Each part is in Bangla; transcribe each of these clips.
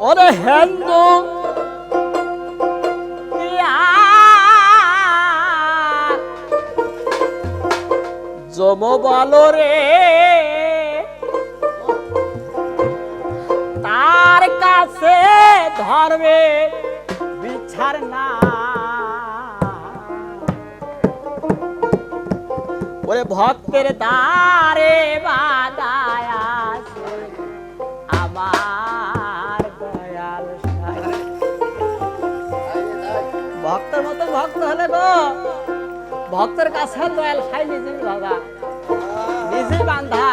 ওরে হেন্দু জম বলো রে তার কাছে ধরবে বিছার না ওরে ভক্তের দ্বারে বাদায় আছে আমার দয়াল সাই ভক্তের মতো ভক্ত হলে গো ভক্তের কাছে দয়াল সাই নিজেই বাবা নিজেই বান্ধা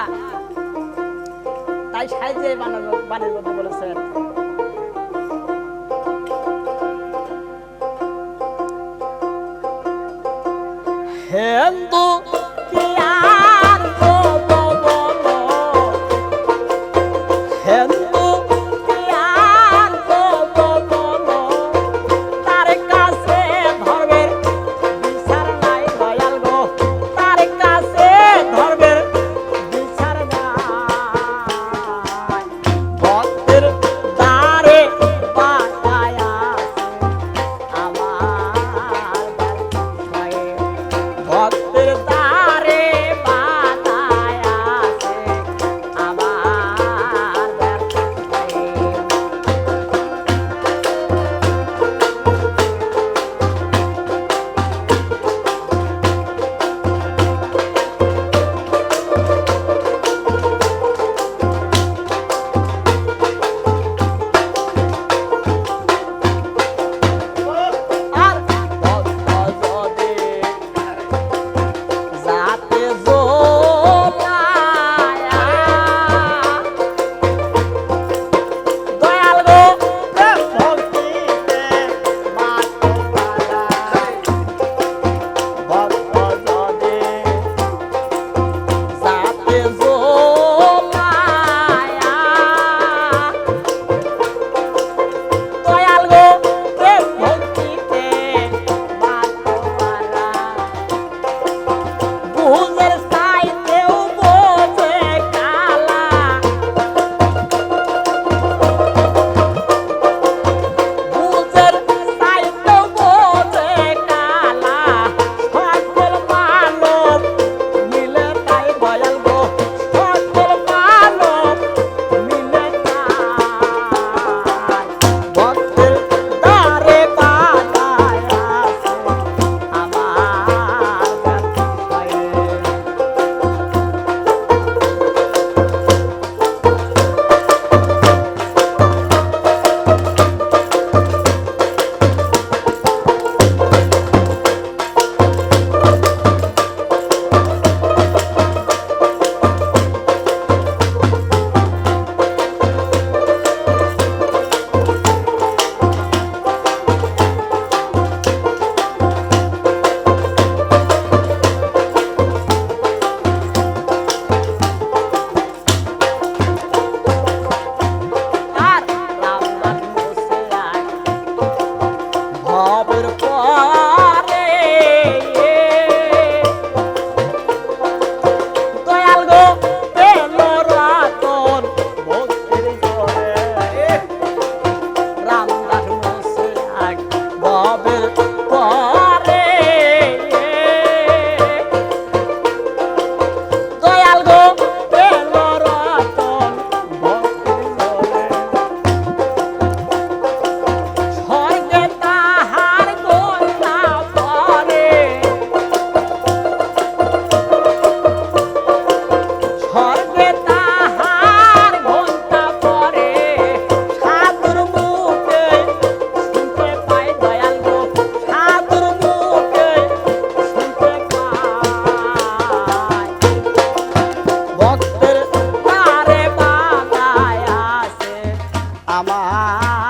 তাই সাই যে বাণীর কথা বলেছেন হেন্দু কি আর বলো বলো হেন্দু কি আর বলো বলো তার কাছে ধরবে বিচার নাই দয়াল গো তার কাছে ধরবে বিচার নাই ভক্তের দ্বারে বাদায় আছে আমার ভক্তের দ্বারে বাদায় আছে আমার আর ভক্ত যদি যাতে জোলায়া দয়াল গো ভক্তিতে মাতো বাড়ায় ভক্ত যদি যাতে জোলায়া দয়াল গো ভক্তিতে মাতো বাড়ায় বুঝের সাইতেও বোঝে কালা বুঝের সাইতেও বোঝে কালা সকল মানব মিলে তাই দয়াল গো সকল মানব মিলে তাই ভক্তের দ্বারে বাদায় আছে আমার ব্যথায় আর রামদান বসে আয় ভবের পরে দয়াল গো পেল রতন ভক্তির জোরে রামদান বসে আয় ভবের পরে দয়াল গো পেল রতন ভক্তির জোরে স্বর্গে তাহার গন্তা পরে স্বর্গে তাহার ঘন্টা পরে সাধুর মুখে শুনতে পাই দয়াল গো সাধুর মুখে শুনতে পাই ভক্তের দ্বারে বাদায় আছে আমার